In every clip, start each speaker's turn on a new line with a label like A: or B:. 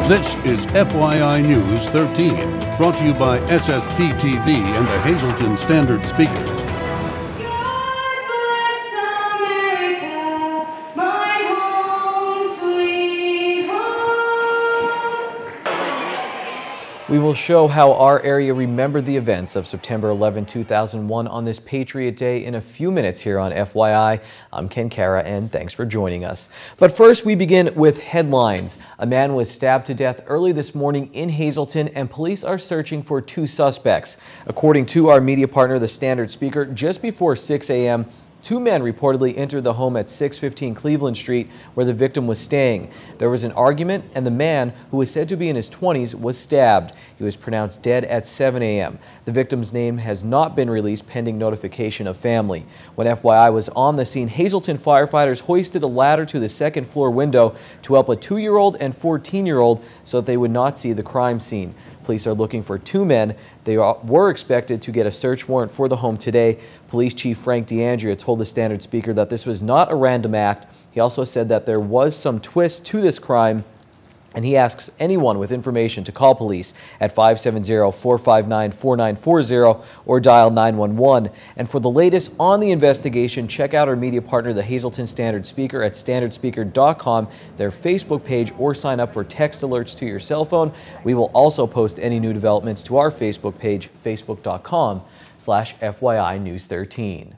A: This is FYI News 13, brought to you by SSPTV and the Hazleton Standard Speaker.
B: We will show how our area remembered the events of September 11, 2001 on this Patriot Day in a few minutes here on FYI. I'm Ken Kara, and thanks for joining us. But first, we begin with headlines. A man was stabbed to death early this morning in Hazleton, and police are searching for 2 suspects. According to our media partner, the Standard Speaker, just before 6 a.m., 2 men reportedly entered the home at 615 Cleveland Street where the victim was staying. There was an argument, and the man, who was said to be in his 20s, was stabbed. He was pronounced dead at 7 a.m. The victim's name has not been released pending notification of family. When FYI was on the scene, Hazleton firefighters hoisted a ladder to the second-floor window to help a 2-year-old and 14-year-old so that they would not see the crime scene. Police are looking for 2 men. They were expected to get a search warrant for the home today. Police Chief Frank DeAndrea told the Standard Speaker that this was not a random act. He also said that there was some twist to this crime, and he asks anyone with information to call police at 570-459-4940 or dial 911. And for the latest on the investigation, check out our media partner, the Hazleton Standard Speaker, at standardspeaker.com, their Facebook page, or sign up for text alerts to your cell phone. We will also post any new developments to our Facebook page, facebook.com/FYI News 13.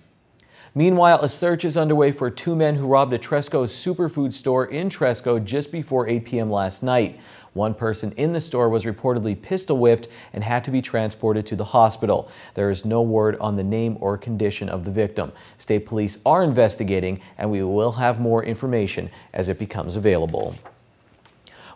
B: Meanwhile, a search is underway for 2 men who robbed a Tresco superfood store in Tresco just before 8 p.m. last night. One person in the store was reportedly pistol whipped and had to be transported to the hospital. There is no word on the name or condition of the victim. State police are investigating, and we will have more information as it becomes available.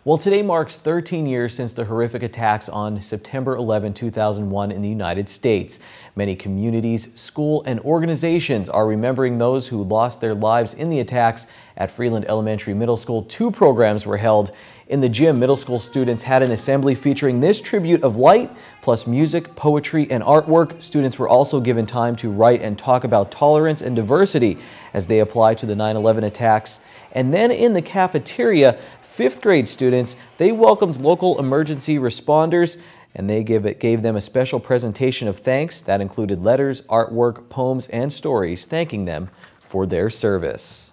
B: Well, today marks 13 years since the horrific attacks on September 11, 2001 in the United States. Many communities, school, and organizations are remembering those who lost their lives in the attacks. At Freeland Elementary Middle School, 2 programs were held. In the gym, middle school students had an assembly featuring this tribute of light, plus music, poetry, and artwork. Students were also given time to write and talk about tolerance and diversity as they apply to the 9/11 attacks. And then in the cafeteria, 5th grade students, they welcomed local emergency responders, and they gave them a special presentation of thanks that included letters, artwork, poems, and stories thanking them for their service.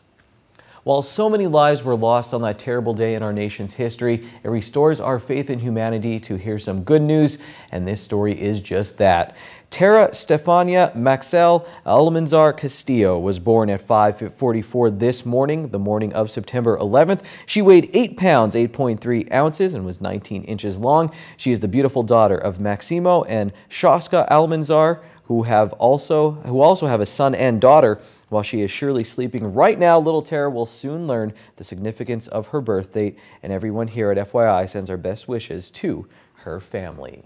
B: While so many lives were lost on that terrible day in our nation's history, it restores our faith in humanity to hear some good news, and this story is just that. Tara Stefania Maxell Almanzar Castillo was born at 5:44 this morning, the morning of September 11th. She weighed 8 pounds, 8.3 ounces, and was 19 inches long. She is the beautiful daughter of Maximo and Shaska Almanzar, who also have a son and daughter. While she is surely sleeping right now, little Tara will soon learn the significance of her birth date, and everyone here at FYI sends our best wishes to her family.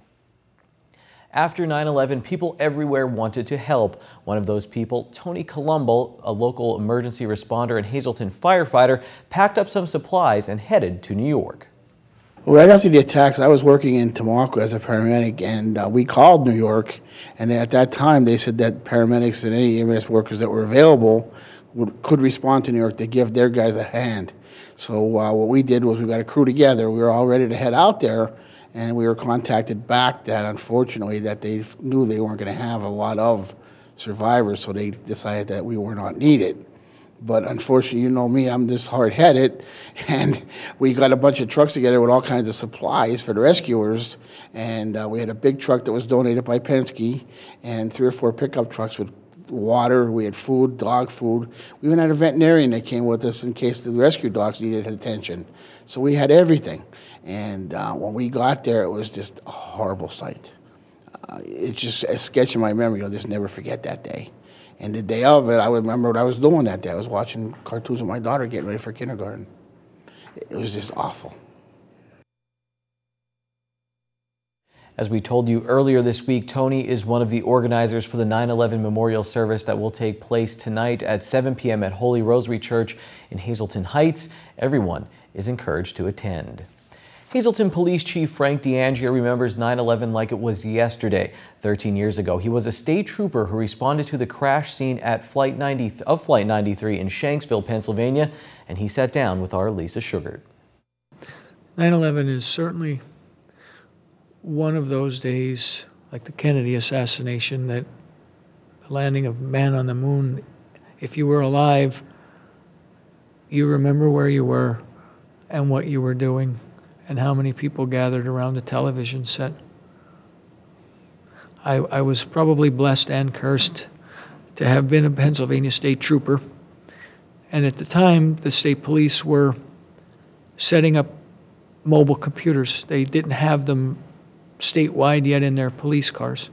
B: After 9/11, people everywhere wanted to help. One of those people, Tony Colombo, a local emergency responder and Hazleton firefighter, packed up some supplies and headed to New York.
C: Right after the attacks, I was working in Tamaulipas as a paramedic, and we called New York, and at that time they said that paramedics and any EMS workers that were available could respond to New York to give their guys a hand. So what we did was we got a crew together. We were all ready to head out there, and we were contacted back that unfortunately that they knew they weren't going to have a lot of survivors, so they decided that we were not needed. But unfortunately, you know me, I'm just hard-headed, and we got a bunch of trucks together with all kinds of supplies for the rescuers, and we had a big truck that was donated by Penske, and 3 or 4 pickup trucks with water. We had food, dog food. We even had a veterinarian that came with us in case the rescue dogs needed attention. So we had everything, and when we got there, it was just a horrible sight. It's just a sketch in my memory. I'll just never forget that day. And the day of it, I remember what I was doing that day. I was watching cartoons with my daughter getting ready for kindergarten. It was just awful.
B: As we told you earlier this week, Tony is one of the organizers for the 9/11 memorial service that will take place tonight at 7 p.m. at Holy Rosary Church in Hazleton Heights. Everyone is encouraged to attend. Hazleton Police Chief Frank DeAndrea remembers 9/11 like it was yesterday. 13 years ago, he was a state trooper who responded to the crash scene at Flight 93 in Shanksville, Pennsylvania, and he sat down with our Lisa Sugart.
D: 9/11 is certainly one of those days, like the Kennedy assassination, that the landing of man on the moon, if you were alive, you remember where you were and what you were doing and how many people gathered around the television set. I was probably blessed and cursed to have been a Pennsylvania state trooper. And at the time, the state police were setting up mobile computers. They didn't have them statewide yet in their police cars.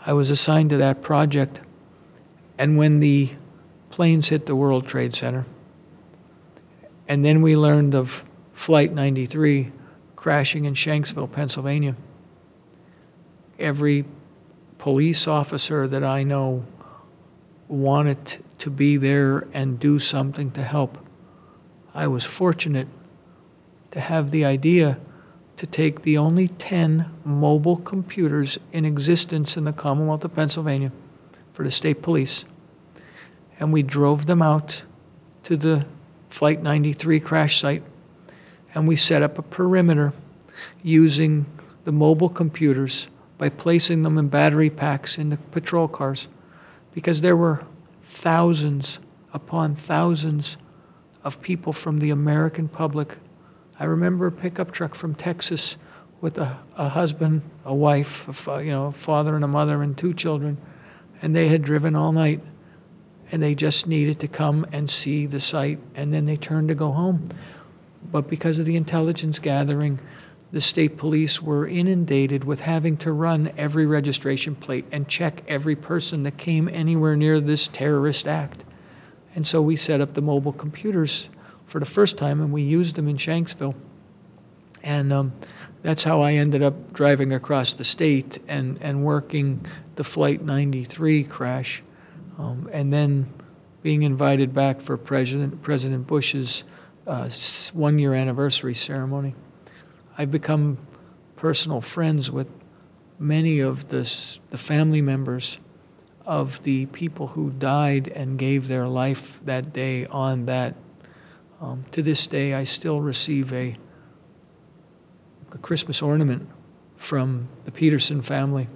D: I was assigned to that project. And when the planes hit the World Trade Center, and then we learned of Flight 93 crashing in Shanksville, Pennsylvania, every police officer that I know wanted to be there and do something to help. I was fortunate to have the idea to take the only 10 mobile computers in existence in the Commonwealth of Pennsylvania for the state police, and we drove them out to the Flight 93 crash site, and we set up a perimeter using the mobile computers by placing them in battery packs in the patrol cars, because there were thousands upon thousands of people from the American public. I remember a pickup truck from Texas with a husband, a wife, a father and a mother and 2 children, and they had driven all night, and they just needed to come and see the site, and then they turned to go home. But because of the intelligence gathering, the state police were inundated with having to run every registration plate and check every person that came anywhere near this terrorist act. And so we set up the mobile computers for the first time, and we used them in Shanksville. And that's how I ended up driving across the state and working the Flight 93 crash, and then being invited back for President Bush's 1-year anniversary ceremony. I've become personal friends with many of the family members of the people who died and gave their life that day on that. To this day, I still receive a Christmas ornament from the Peterson family.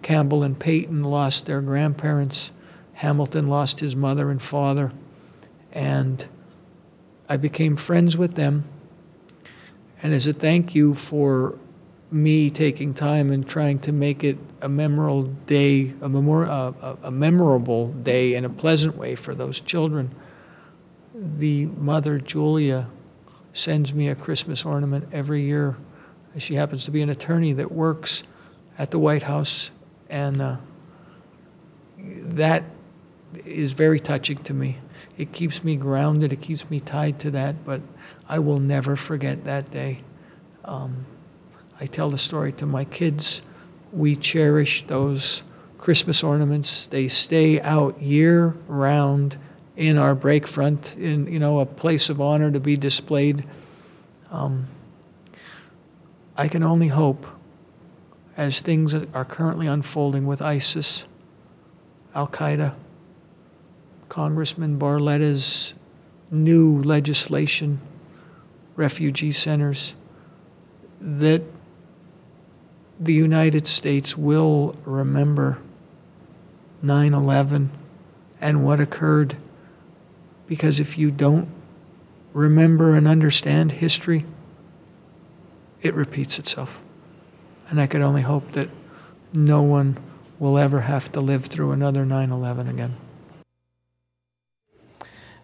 D: Campbell and Peyton lost their grandparents. Hamilton lost his mother and father. And I became friends with them. And as a thank you for me taking time and trying to make it a memorable day, a memorable day in a pleasant way for those children, the mother, Julia, sends me a Christmas ornament every year. She happens to be an attorney that works at the White House, and that is very touching to me. It keeps me grounded, it keeps me tied to that, but I will never forget that day. I tell the story to my kids. We cherish those Christmas ornaments. They stay out year-round in our break front, in a place of honor to be displayed. I can only hope, as things are currently unfolding with ISIS, Al-Qaeda, Congressman Barletta's new legislation, refugee centers, that the United States will remember 9/11 and what occurred. Because if you don't remember and understand history, it repeats itself. And I could only hope that no one will ever have to live through another 9/11 again.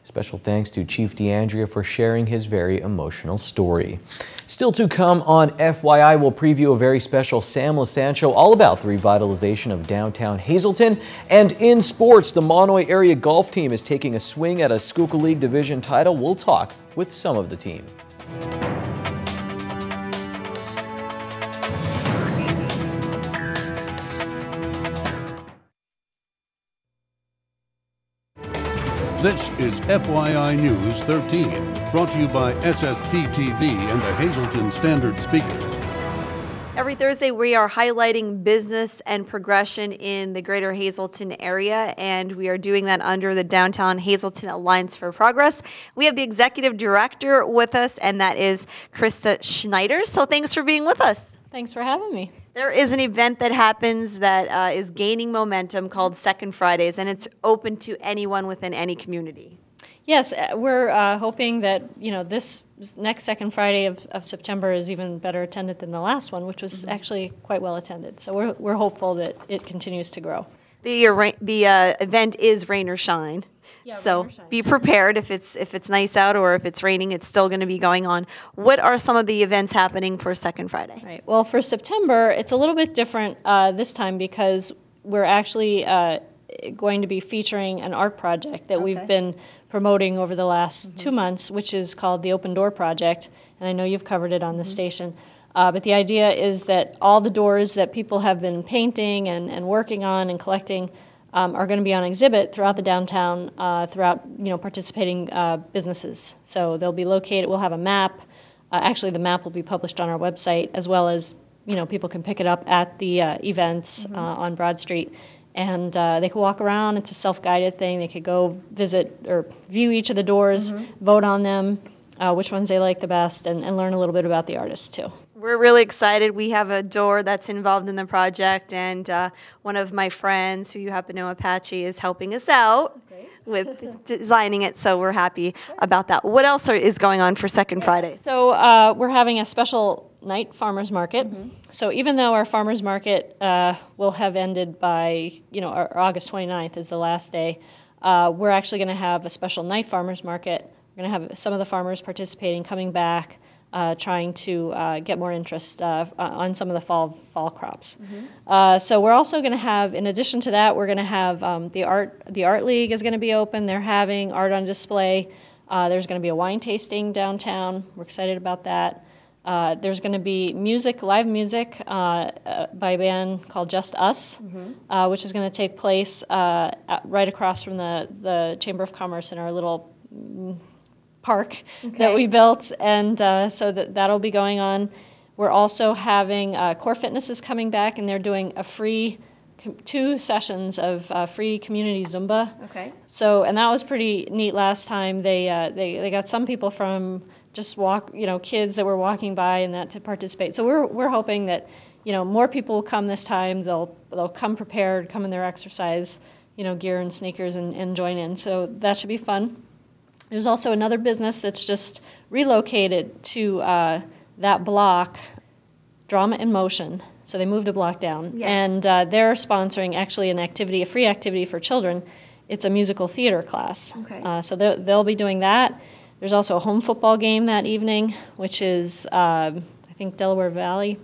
B: Special thanks to Chief DeAndrea for sharing his very emotional story. Still to come on FYI, we'll preview a very special Sam Lassant show all about the revitalization of downtown Hazleton. And in sports, the Monoy area golf team is taking a swing at a Schuylkill League Division title. We'll talk with some of the team.
A: This is FYI News 13, brought to you by SSPTV and the Hazleton Standard Speaker.
E: Every Thursday, we are highlighting business and progression in the greater Hazleton area, and we are doing that under the Downtown Hazleton Alliance for Progress. We have the executive director with us, and that is Krista Schneider. So thanks for being with us.
F: Thanks for having me.
E: There is an event that happens that is gaining momentum called Second Fridays, and it's open to anyone within any community.
F: Yes, we're hoping that this next Second Friday of September is even better attended than the last one, which was actually quite well attended. So we're hopeful that it continues to grow.
E: The event is rain or shine. Yeah, so be prepared if it's nice out or if it's raining, it's still going to be going on. What are some of the events happening for Second Friday?
F: Right. Well, for September, it's a little bit different this time because we're actually going to be featuring an art project that we've been promoting over the last 2 months, which is called the Open Door Project, and I know you've covered it on the station. But the idea is that all the doors that people have been painting and working on and collecting are going to be on exhibit throughout the downtown, throughout participating businesses. So they'll be located. We'll have a map. Actually, the map will be published on our website, as well as people can pick it up at the events on Broad Street. And they could walk around. It's a self-guided thing. They could go visit or view each of the doors, vote on them, which ones they like the best, and learn a little bit about the artists, too.
E: We're really excited. We have a door that's involved in the project, and one of my friends, who you happen to know, Apache, is helping us out with designing it, so we're happy about that. What else is going on for Second Friday?
F: So we're having a special night farmers market. So even though our farmers market will have ended by, our August 29th is the last day, we're actually going to have a special night farmers market. We're going to have some of the farmers participating, coming back, trying to get more interest on some of the fall crops. So we're also going to have, in addition to that, we're going to have the Art League is going to be open. They're having art on display. There's going to be a wine tasting downtown. We're excited about that. There's going to be live music by a band called Just Us, which is going to take place right across from the Chamber of Commerce in our little park that we built, and so that'll be going on. We're also having Core Fitness is coming back, and they're doing a free 2 sessions of free community Zumba. So, and that was pretty neat last time. They got some people from just kids that were walking by and that to participate. So we're hoping that more people will come this time. They'll come prepared, come in their exercise gear and sneakers and join in. So that should be fun. There's also another business that's just relocated to that block, Drama in Motion. So they moved a block down, and they're sponsoring actually a free activity for children. It's a musical theater class. So they'll be doing that. There's also a home football game that evening, which is, I think, Delaware Valley.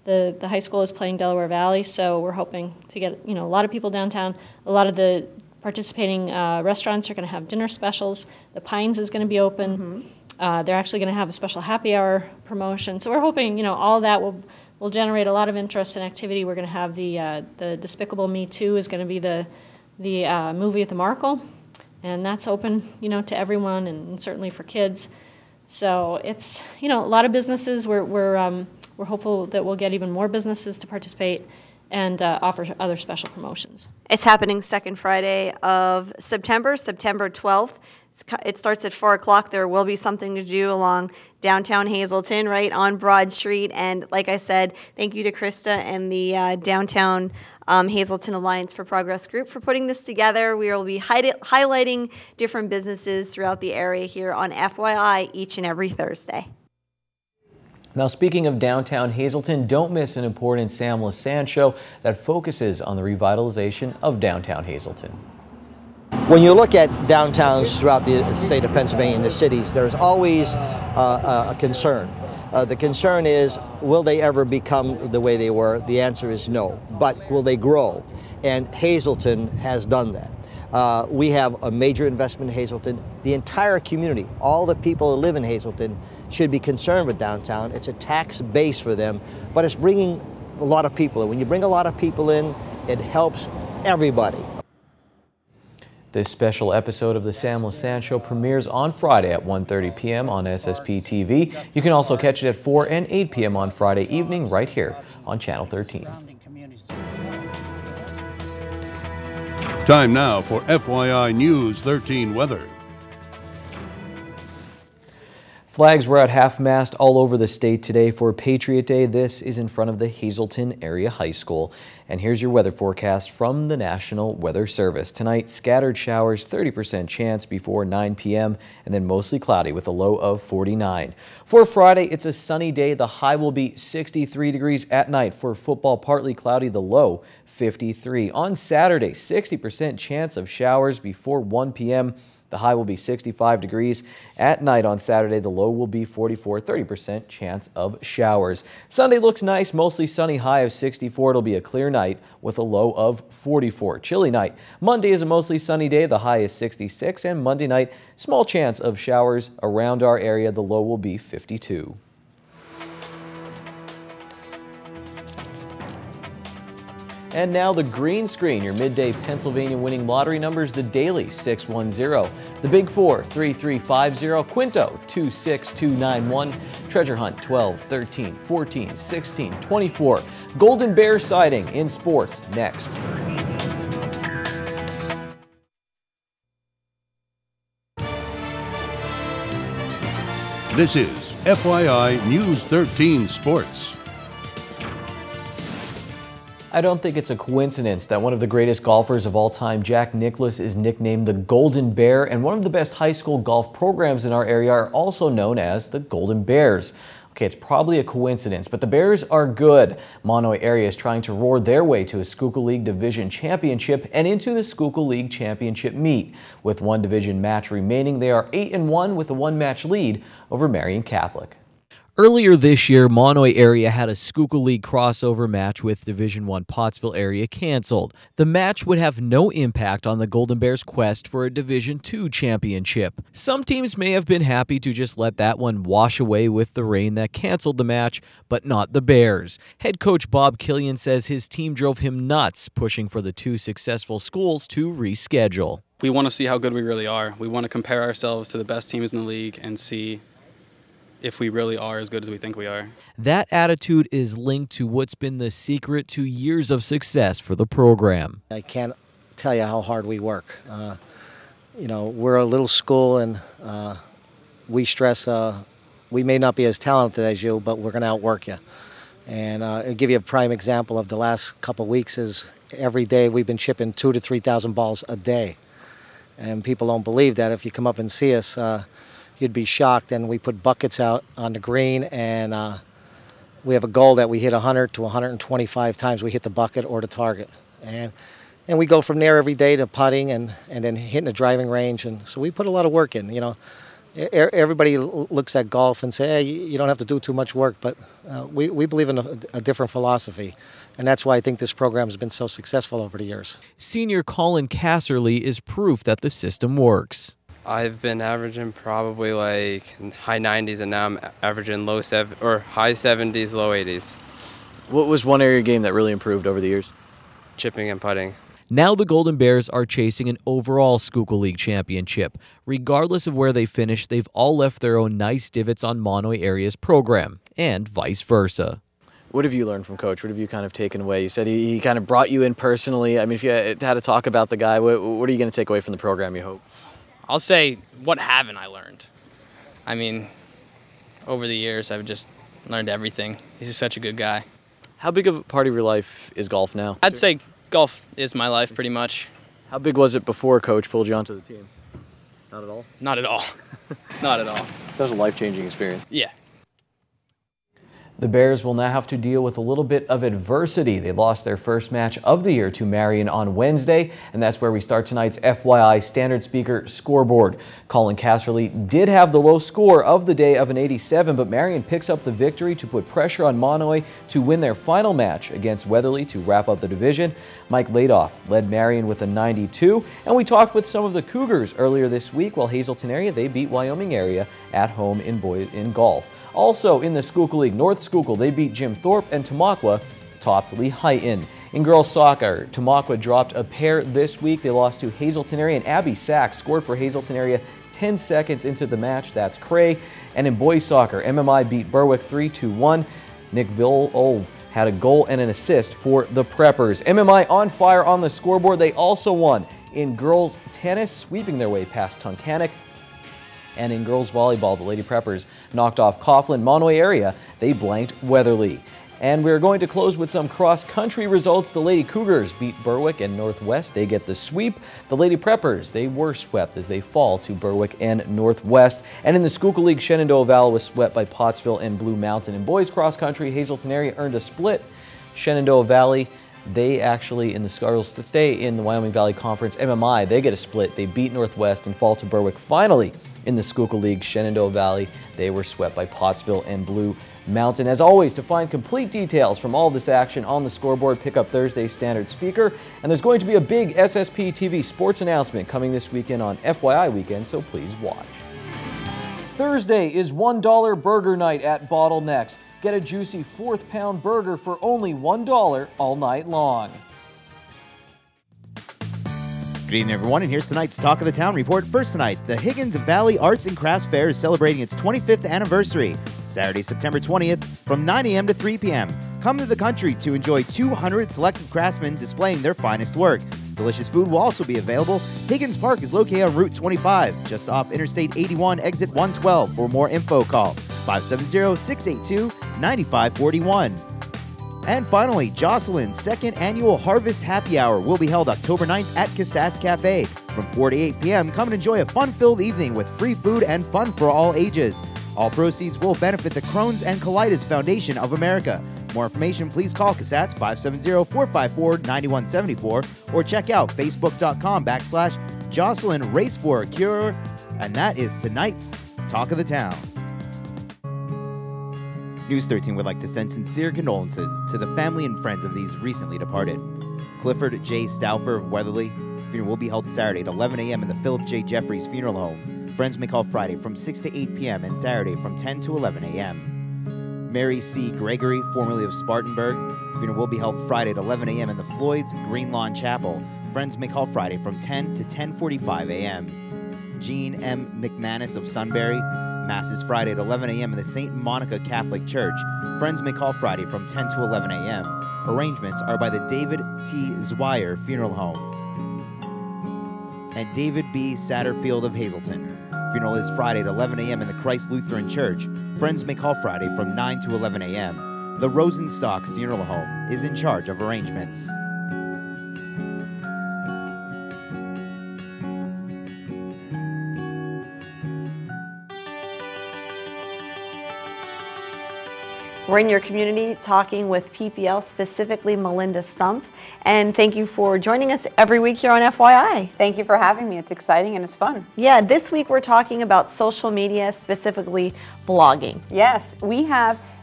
F: The high school is playing Delaware Valley, so we're hoping to get a lot of people downtown. A lot of the participating restaurants are going to have dinner specials. The Pines is going to be open. They're actually going to have a special happy hour promotion. So we're hoping, all that will generate a lot of interest and activity. We're going to have the Despicable Me 2 is going to be the movie at the Markle. And that's open, to everyone and certainly for kids. So it's, a lot of businesses. We're hopeful that we'll get even more businesses to participate and offer other special promotions.
E: It's happening Second Friday of September 12th. It starts at 4 o'clock. There will be something to do along downtown Hazleton, right on Broad Street. And like I said, thank you to Krista and the Downtown Hazleton Alliance for Progress group for putting this together. We will be highlighting different businesses throughout the area here on FYI each and every Thursday.
B: Now, speaking of downtown Hazleton, don't miss an important Sam Lassand show that focuses on the revitalization of downtown Hazleton.
G: When you look at downtowns throughout the state of Pennsylvania and the cities, there's always a concern. The concern is, will they ever become the way they were? The answer is no. But will they grow? And Hazleton has done that. We have a major investment in Hazleton. The entire community, all the people who live in Hazleton, should be concerned with downtown. It's a tax base for them, but it's bringing a lot of people in. When you bring a lot of people in, it helps everybody.
B: This special episode of the Sam Lasan Show premieres on Friday at 1:30 p.m. on SSPTV. You can also catch it at 4 and 8 p.m. on Friday evening right here on Channel 13.
A: Time now for FYI News 13 weather.
B: Flags were at half-mast all over the state today for Patriot Day. This is in front of the Hazelton Area High School. And here's your weather forecast from the National Weather Service. Tonight, scattered showers, 30% chance before 9 p.m. and then mostly cloudy with a low of 49. For Friday, it's a sunny day. The high will be 63 degrees at night. For football, partly cloudy, the low 53. On Saturday, 60% chance of showers before 1 p.m. The high will be 65 degrees. At night on Saturday, the low will be 44, 30% chance of showers. Sunday looks nice, mostly sunny, high of 64. It'll be a clear night with a low of 44. Chilly night. Monday is a mostly sunny day. The high is 66. And Monday night, small chance of showers around our area. The low will be 52. And now the green screen, your midday Pennsylvania winning lottery numbers, the Daily 610, the Big Four 3350, Quinto 26291, Treasure Hunt 12, 13, 14, 16, 24. Golden Bear sighting in sports next.
A: This is FYI News 13 Sports.
B: I don't think it's a coincidence that one of the greatest golfers of all time, Jack Nicklaus, is nicknamed the Golden Bear, and one of the best high school golf programs in our area are also known as the Golden Bears. Okay, it's probably a coincidence, but the Bears are good. Monoy area is trying to roar their way to a Schuylkill League Division Championship and into the Schuylkill League Championship meet. With one division match remaining, they are 8-1 with a one-match lead over Marion Catholic. Earlier this year, Monoy area had a Schuylkill League crossover match with Division I Pottsville area canceled. The match would have no impact on the Golden Bears' quest for a Division II championship. Some teams may have been happy to just let that one wash away with the rain that canceled the match, but not the Bears. Head coach Bob Killian says his team drove him nuts, pushing for the two successful schools to reschedule.
H: We want to see how good we really are. We want to compare ourselves to the best teams in the league and see if we really are as good as we think we are.
B: That attitude is linked to what's been the secret to years of success for the program.
I: I can't tell you how hard we work. You know, we're a little school, and we stress we may not be as talented as you, but we're going to outwork you. And I'll give you a prime example of the last couple of weeks is every day we've been chipping 2,000 to 3,000 balls a day. And people don't believe that. If you come up and see us, you'd be shocked. And we put buckets out on the green, and we have a goal that we hit 100 to 125 times we hit the bucket or the target. And we go from there every day to putting and then hitting the driving range. And so we put a lot of work in, you know. Everybody looks at golf and say, hey, you don't have to do too much work, but we believe in a different philosophy. And that's why I think this program has been so successful over the years.
B: Senior Colin Casserly is proof that the system works.
J: I've been averaging probably like high 90s, and now I'm averaging high 70s, low 80s.
B: What was one area game that really improved over the years?
J: Chipping and putting.
B: Now the Golden Bears are chasing an overall Schuylkill League championship. Regardless of where they finish, they've all left their own nice divots on Monoy area's program, and vice versa. What have you learned from Coach? What have you kind of taken away? You said he kind of brought you in personally. I mean, if you had to talk about the guy, what are you going to take away from the program, you hope?
K: I'll say, what haven't I learned? I mean, over the years, I've just learned everything. He's just such a good guy.
B: How big of a part of your life is golf now?
K: I'd say golf is my life, pretty much.
B: How big was it before Coach pulled you onto the team? Not at all?
K: Not at all. Not at all.
B: That was a life-changing experience.
K: Yeah.
B: The Bears will now have to deal with a little bit of adversity. They lost their first match of the year to Marion on Wednesday, and that's where we start tonight's FYI Standard Speaker scoreboard. Colin Casserly did have the low score of the day of an 87, but Marion picks up the victory to put pressure on Monoy to win their final match against Weatherly to wrap up the division. Mike Ladoff led Marion with a 92, and we talked with some of the Cougars earlier this week. While Hazelton area, they beat Wyoming area at home in golf. Also in the Schuylkill League, North Schuylkill, they beat Jim Thorpe, and Tamaqua topped Lehighton. In girls soccer, Tamaqua dropped a pair this week. They lost to Hazleton Area, and Abby Sachs scored for Hazleton Area 10 seconds into the match. That's cray. And in boys soccer, MMI beat Berwick 3-1. Nick Vilolv had a goal and an assist for the Preppers. MMI on fire on the scoreboard. They also won in girls tennis, sweeping their way past Tunkhannock. And in girls volleyball, the Lady Preppers knocked off Coughlin. Monterey Area, they blanked Weatherly. And we're going to close with some cross-country results. The Lady Cougars beat Berwick and Northwest. They get the sweep. The Lady Preppers, they were swept as they fall to Berwick and Northwest. And in the Schuylkill League, Shenandoah Valley was swept by Pottsville and Blue Mountain. In boys cross-country, Hazleton Area earned a split. Shenandoah Valley, they actually, in the Scarlet stay in the Wyoming Valley Conference. MMI, they get a split. They beat Northwest and fall to Berwick. Finally, in the Schuylkill League, Shenandoah Valley, they were swept by Pottsville and Blue Mountain. As always, to find complete details from all this action on the scoreboard, pick up Thursday's standard speaker. And there's going to be a big SSPTV sports announcement coming this weekend on FYI weekend, so please watch. Thursday is $1 burger night at Bottlenecks. Get a juicy 4th pound burger for only $1 all night long.
L: Good evening, everyone, and here's tonight's Talk of the Town report. First tonight, the Higgins Valley Arts and Crafts Fair is celebrating its 25th anniversary. Saturday, September 20th, from 9 a.m. to 3 p.m. Come to the country to enjoy 200 selected craftsmen displaying their finest work. Delicious food will also be available. Higgins Park is located on Route 25, just off Interstate 81, exit 112. For more info, call 570-682-9541. And finally, Jocelyn's second annual Harvest Happy Hour will be held October 9th at Cassatt's Cafe. From 4 to 8 p.m., come and enjoy a fun-filled evening with free food and fun for all ages. All proceeds will benefit the Crohn's and Colitis Foundation of America. More information, please call Cassatt's 570-454-9174 or check out facebook.com/Jocelyn Race for a Cure. And that is tonight's Talk of the Town. News 13 would like to send sincere condolences to the family and friends of these recently departed. Clifford J. Stauffer of Weatherly. Funeral will be held Saturday at 11 a.m. in the Philip J. Jeffries Funeral Home. Friends may call Friday from 6 to 8 p.m. and Saturday from 10 to 11 a.m. Mary C. Gregory, formerly of Spartanburg. Funeral will be held Friday at 11 a.m. in the Floyd's Green Lawn Chapel. Friends may call Friday from 10 to 10:45 a.m. Jean M. McManus of Sunbury. Mass is Friday at 11 a.m. in the St. Monica Catholic Church. Friends may call Friday from 10 to 11 a.m. Arrangements are by the David T. Zwire Funeral Home and David B. Satterfield of Hazleton. Funeral is Friday at 11 a.m. in the Christ Lutheran Church. Friends may call Friday from 9 to 11 a.m. The Rosenstock Funeral Home is in charge of arrangements.
E: We're in your community talking with PPL, specifically Melinda Stumpf. And thank you for joining us every week here on FYI.
M: Thank you for having me. It's exciting and it's fun.
E: Yeah, this week we're talking about social media, specifically blogging.
M: Yes,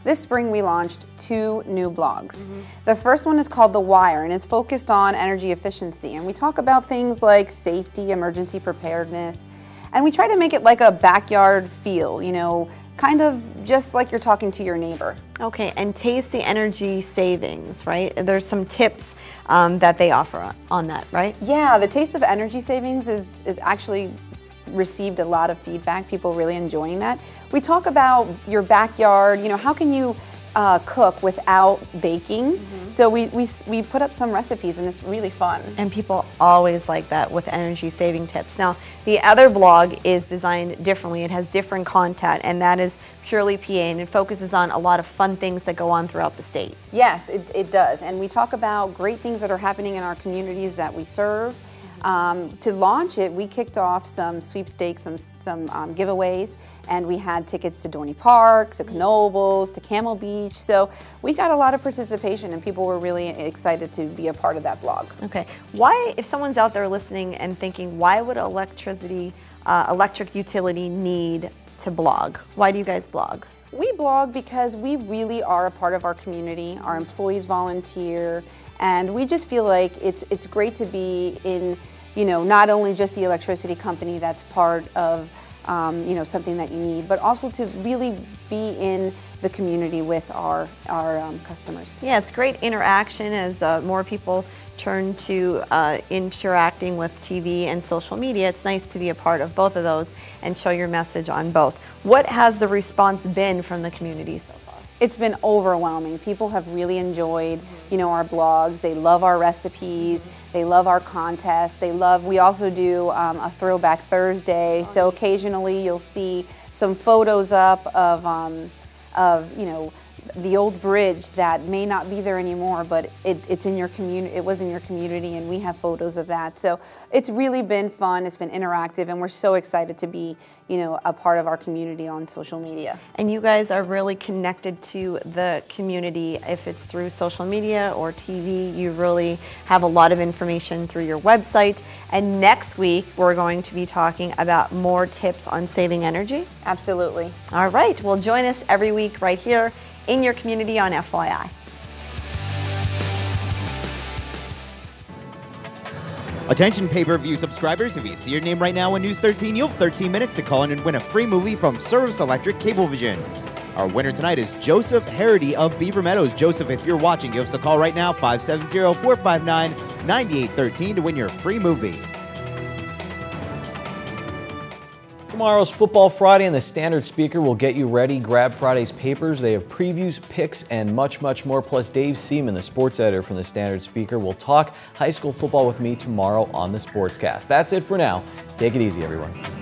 M: this spring we launched 2 new blogs. The first one is called The Wire, and it's focused on energy efficiency. And we talk about things like safety, emergency preparedness, and we try to make it like a backyard feel, you know, kind of just like you're talking to your neighbor.
E: Okay, and taste the energy savings, right? There's some tips that they offer on that, right?
M: Yeah, the taste of energy savings is actually received a lot of feedback, people really enjoying that. We talk about your backyard, you know, how can you cook without baking? So we put up some recipes and it's really fun.
E: And people always like that with energy saving tips. Now, the other blog is designed differently. It has different content, and that is purely PA, and it focuses on a lot of fun things that go on throughout the state.
M: Yes, it does. And we talk about great things that are happening in our communities that we serve. To launch it, we kicked off some sweepstakes, some giveaways, and we had tickets to Dorney Park, to Knobles, to Camel Beach. So we got a lot of participation, and people were really excited to be a part of that blog.
E: Okay, why, if someone's out there listening and thinking, why would electric utility need to blog? Why do you guys blog?
M: We blog because we really are a part of our community. Our employees volunteer, and we just feel like it's great to be in, you know, not only just the electricity company that's part of you know, something that you need, but also to really be in the community with our customers.
E: Yeah, it's great interaction as more people turn to interacting with TV and social media. It's nice to be a part of both of those and show your message on both. What has the response been from the community so far?
M: It's been overwhelming. People have really enjoyed, you know, our blogs. They love our recipes. They love our contests. We also do a Throwback Thursday. So occasionally you'll see some photos up of you know, the old bridge that may not be there anymore, but it's in your community. It was in your community, and we have photos of that. So it's really been fun. It's been interactive, and we're so excited to be, you know, a part of our community on social media.
E: And you guys are really connected to the community. If it's through social media or TV, you really have a lot of information through your website. And next week, we're going to be talking about more tips on saving energy.
M: Absolutely.
E: All right. Well, join us every week right here in your community on FYI.
L: Attention pay-per-view subscribers, if you see your name right now on News 13, you'll have 13 minutes to call in and win a free movie from Service Electric Cablevision. Our winner tonight is Joseph Harity of Beaver Meadows. Joseph, if you're watching, give us a call right now, 570-459-9813 to win your free movie.
B: Tomorrow's Football Friday and the Standard Speaker will get you ready. Grab Friday's papers. They have previews, picks, and much, much more. Plus, Dave Seaman, the sports editor from the Standard Speaker, will talk high school football with me tomorrow on the Sportscast. That's it for now. Take it easy, everyone.